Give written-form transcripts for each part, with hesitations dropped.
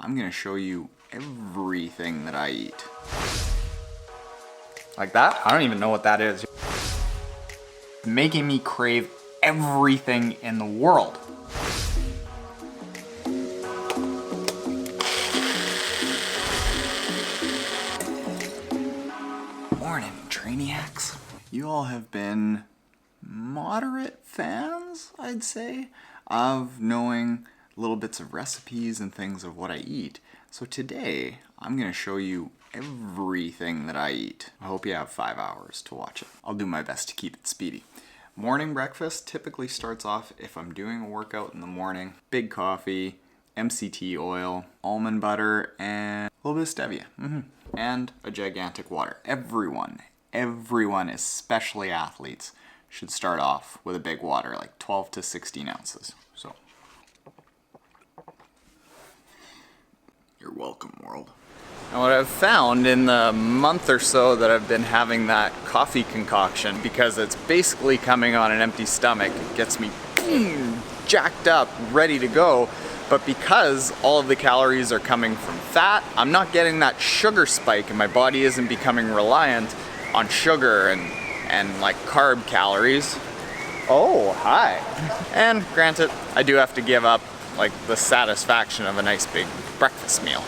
I'm gonna show you everything that I eat. Like that? I don't even know what that is. Making me crave everything in the world. Morning, Trainiacs. You all have been moderate fans, I'd say, of knowing little bits of recipes and things of what I eat. So today, I'm gonna show you everything that I eat. I hope you have 5 hours to watch it. I'll do my best to keep it speedy. Morning breakfast typically starts off, if I'm doing a workout in the morning, big coffee, MCT oil, almond butter, and a little bit of stevia. And a gigantic water. Everyone, especially athletes, should start off with a big water, like 12 to 16 ounces. So, you're welcome, world. And what I've found in the month or so that I've been having that coffee concoction, because it's basically coming on an empty stomach, it gets me jacked up, ready to go. But because all of the calories are coming from fat, I'm not getting that sugar spike and my body isn't becoming reliant on sugar and like carb calories. Oh, hi. And granted, I do have to give up like the satisfaction of a nice big breakfast meal.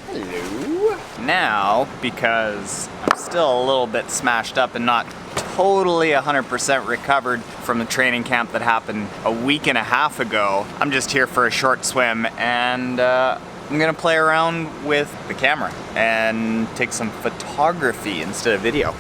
Hello. Now, because I'm still a little bit smashed up and not totally 100% recovered from the training camp that happened a week and a half ago, I'm just here for a short swim and I'm gonna play around with the camera and take some photography instead of video.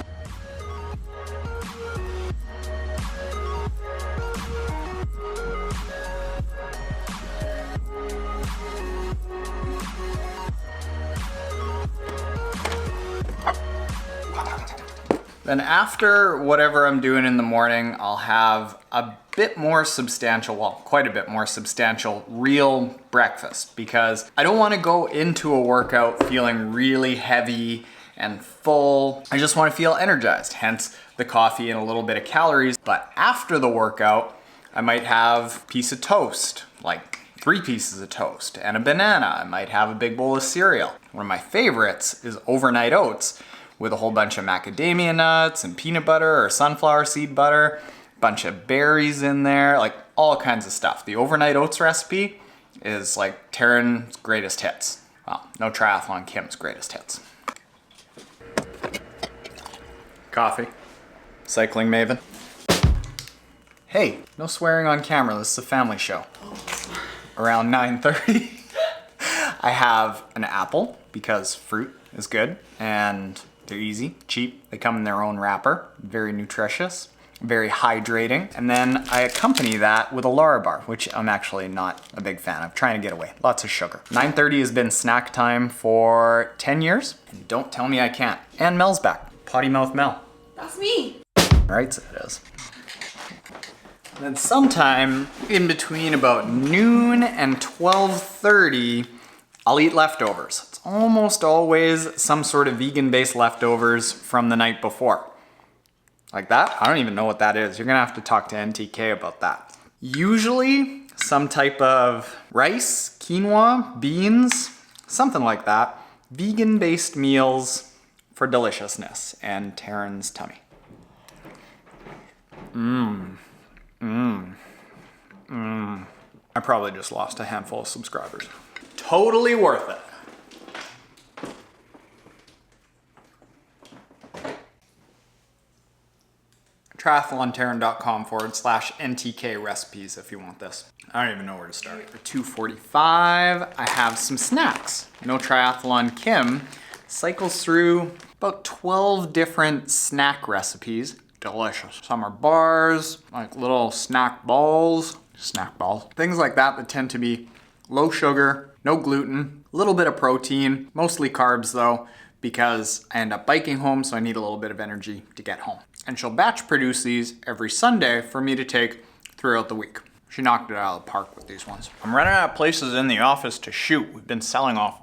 Then after whatever I'm doing in the morning, I'll have a bit more substantial, well, quite a bit more substantial, real breakfast, because I don't want to go into a workout feeling really heavy and full. I just want to feel energized, hence the coffee and a little bit of calories. But after the workout, I might have a piece of toast, like 3 pieces of toast, and a banana. I might have a big bowl of cereal. One of my favorites is overnight oats, with a whole bunch of macadamia nuts and peanut butter or sunflower seed butter, a bunch of berries in there, like all kinds of stuff. The overnight oats recipe is like Taren's greatest hits. Well, no Triathlon Kim's greatest hits. Coffee. Cycling maven. Hey, no swearing on camera, this is a family show. Around 9:30, I have an apple because fruit is good and they're easy, cheap. They come in their own wrapper, very nutritious, very hydrating. And then I accompany that with a Larabar, which I'm actually not a big fan of, trying to get away. Lots of sugar. 9:30 has been snack time for 10 years. And don't tell me I can't. And Mel's back. Potty mouth Mel. That's me. Right, so it is. And then sometime in between about noon and 12:30, I'll eat leftovers. It's almost always some sort of vegan-based leftovers from the night before. Like that? I don't even know what that is. You're gonna have to talk to NTK about that. Usually some type of rice, quinoa, beans, something like that. Vegan-based meals for deliciousness and Taren's tummy. I probably just lost a handful of subscribers. Totally worth it. triathlontaren.com/NTK recipes if you want this. I don't even know where to start. For 2:45, I have some snacks. No Triathlon Kim cycles through about 12 different snack recipes. Delicious. Some are bars, like little snack balls, things like that that tend to be low sugar, no gluten, a little bit of protein, mostly carbs though, because I end up biking home, so I need a little bit of energy to get home. And she'll batch produce these every Sunday for me to take throughout the week. She knocked it out of the park with these ones. I'm running out of places in the office to shoot. We've been selling off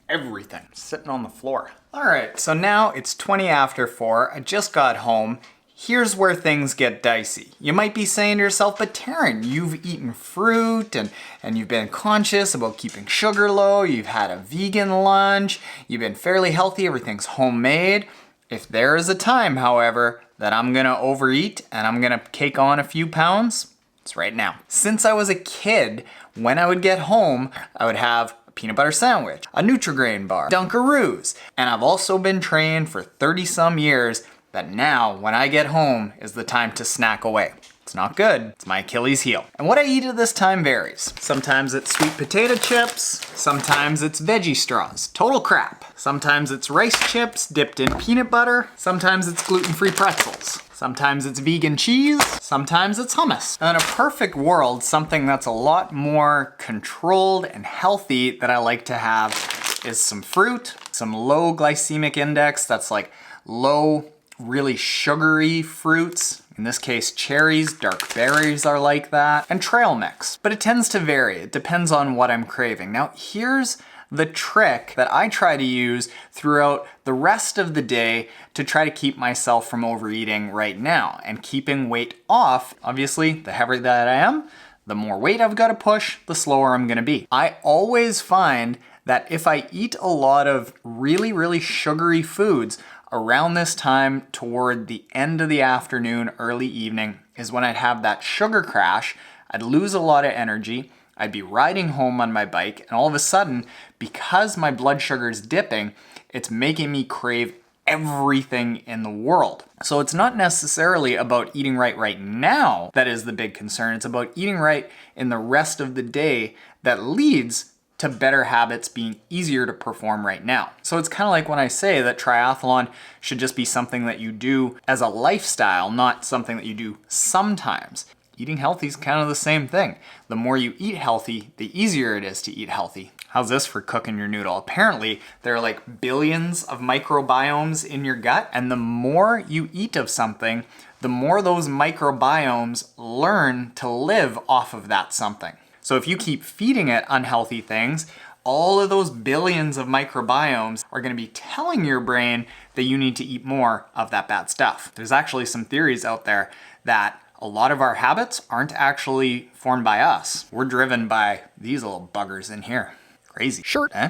everything, sitting on the floor. All right, so now it's 20 after 4. I just got home. Here's where things get dicey. You might be saying to yourself, but Taren, you've eaten fruit and you've been conscious about keeping sugar low, you've had a vegan lunch, you've been fairly healthy, everything's homemade. If there is a time, however, that I'm gonna overeat and I'm gonna cake on a few pounds, it's right now. Since I was a kid, when I would get home, I would have a peanut butter sandwich, a Nutri-Grain bar, Dunkaroos, and I've also been trained for 30 some years that now, when I get home, is the time to snack away. It's not good, it's my Achilles heel. And what I eat at this time varies. Sometimes it's sweet potato chips, sometimes it's veggie straws, total crap. Sometimes it's rice chips dipped in peanut butter, sometimes it's gluten-free pretzels. Sometimes it's vegan cheese, sometimes it's hummus. In a perfect world, something that's a lot more controlled and healthy that I like to have is some fruit, some low glycemic index, that's like low, really sugary fruits. In this case, cherries, dark berries are like that, and trail mix. But it tends to vary, it depends on what I'm craving. Now here's the trick that I try to use throughout the rest of the day to try to keep myself from overeating right now and keeping weight off. Obviously, the heavier that I am, the more weight I've got to push, the slower I'm gonna be. I always find that if I eat a lot of really, really sugary foods around this time toward the end of the afternoon, early evening, is when I'd have that sugar crash. I'd lose a lot of energy. I'd be riding home on my bike, and all of a sudden, because my blood sugar is dipping, it's making me crave everything in the world. So it's not necessarily about eating right now that is the big concern. It's about eating right in the rest of the day that leads to better habits being easier to perform right now. So it's kind of like when I say that triathlon should just be something that you do as a lifestyle, not something that you do sometimes. Eating healthy is kind of the same thing. The more you eat healthy, the easier it is to eat healthy. How's this for cooking your noodle? Apparently, there are like billions of microbiomes in your gut, and the more you eat of something, the more those microbiomes learn to live off of that something. So if you keep feeding it unhealthy things, all of those billions of microbiomes are gonna be telling your brain that you need to eat more of that bad stuff. There's actually some theories out there that a lot of our habits aren't actually formed by us. We're driven by these little buggers in here. Crazy. Sure. Eh?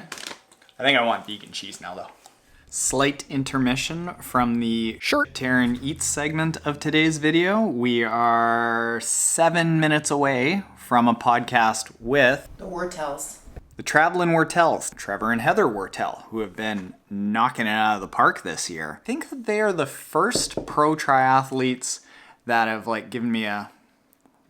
I think I want vegan cheese now though. Slight intermission from the Short Taren Eats segment of today's video. We are 7 minutes away from a podcast with the Wartels. The Traveling Wartels, Trevor and Heather Wartel, who have been knocking it out of the park this year. I think that they are the first pro triathletes that have like given me a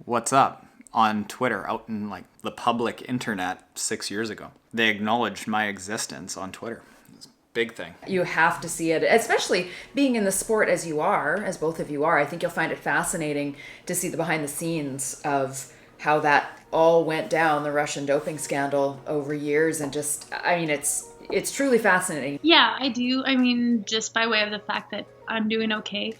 what's up on Twitter out in like the public internet 6 years ago. They acknowledged my existence on Twitter. It's a big thing. You have to see it, especially being in the sport as you are, as both of you are. I think you'll find it fascinating to see the behind the scenes of how that all went down, the Russian doping scandal over years, and just, I mean, it's truly fascinating. Yeah, I do. I mean, just by way of the fact that I'm doing okay.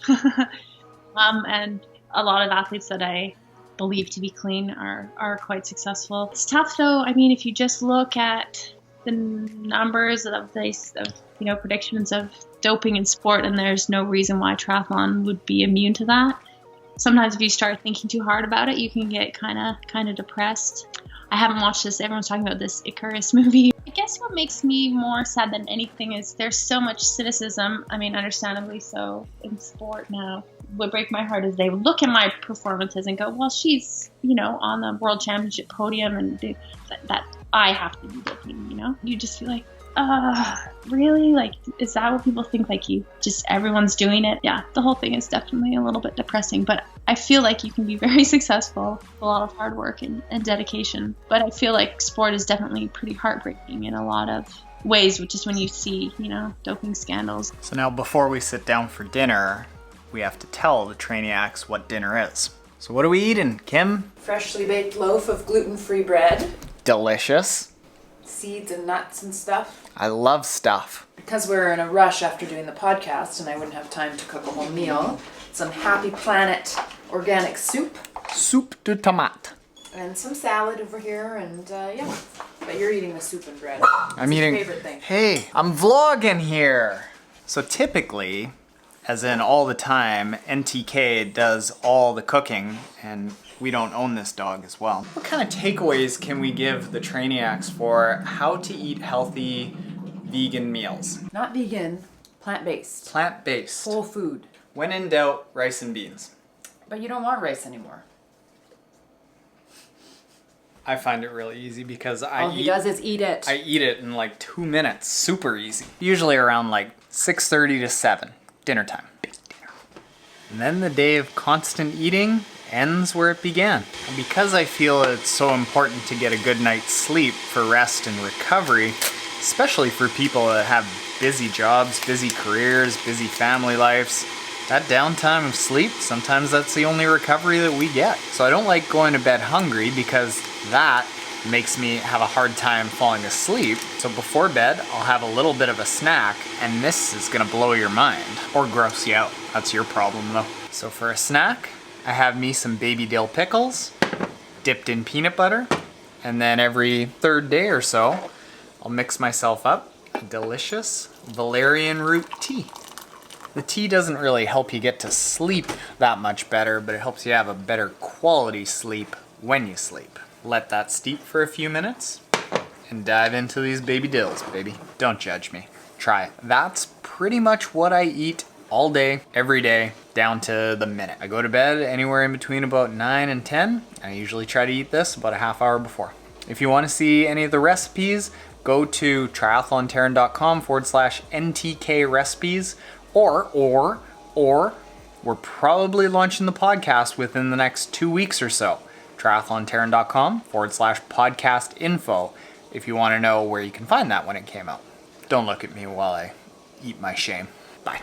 And a lot of athletes that I believe to be clean are quite successful. It's tough though. I mean, if you just look at the numbers of predictions of doping in sport, and there's no reason why triathlon would be immune to that. Sometimes if you start thinking too hard about it, you can get kind of depressed. I haven't watched this. Everyone's talking about this Icarus movie. I guess what makes me more sad than anything is there's so much cynicism. I mean, understandably so, in sport now. What breaks my heart is they look at my performances and go, well, she's, on the world championship podium, and that I have to be doping, You just feel like, really? Like, is that what people think? Like, everyone's doing it? Yeah, the whole thing is definitely a little bit depressing, but I feel like you can be very successful with a lot of hard work and dedication. But I feel like sport is definitely pretty heartbreaking in a lot of ways, which is when you see, doping scandals. So now before we sit down for dinner, we have to tell the Trainiacs what dinner is. So what are we eating, Kim? Freshly baked loaf of gluten-free bread. Delicious. Seeds and nuts and stuff. I love stuff. Because we're in a rush after doing the podcast and I wouldn't have time to cook a whole meal, some Happy Planet organic soup. Soup de tomate. And some salad over here, and yeah. But you're eating the soup and bread. I'm eating. Your favorite thing. Hey, I'm vlogging here. So typically, as in all the time. NTK does all the cooking, and we don't own this dog as well. What kind of takeaways can we give the Trainiacs for how to eat healthy vegan meals? Not vegan, plant-based. Plant-based. Whole food. When in doubt, rice and beans. But you don't want rice anymore. I find it really easy because All he does is eat it. I eat it in like 2 minutes. Super easy. Usually around like 6:30 to 7. Dinner time. And then the day of constant eating ends where it began. And because I feel it's so important to get a good night's sleep for rest and recovery, especially for people that have busy jobs, busy careers, busy family lives, that downtime of sleep, sometimes that's the only recovery that we get. So I don't like going to bed hungry because that makes me have a hard time falling asleep. So before bed, I'll have a little bit of a snack, and this is gonna blow your mind. Or gross you out. That's your problem though. So for a snack, I have me some baby dill pickles, dipped in peanut butter, and then every third day or so, I'll mix myself up a delicious valerian root tea. The tea doesn't really help you get to sleep that much better, but it helps you have a better quality sleep when you sleep. Let that steep for a few minutes and dive into these baby dills, baby. Don't judge me. Try it. That's pretty much what I eat all day, every day, down to the minute. I go to bed anywhere in between about 9 and 10. I usually try to eat this about a half hour before. If you want to see any of the recipes, go to triathlontaren.com/NTK recipes. Or we're probably launching the podcast within the next 2 weeks or so. triathlontaren.com/podcast info if you want to know where you can find that when it came out. Don't look at me while I eat my shame. Bye.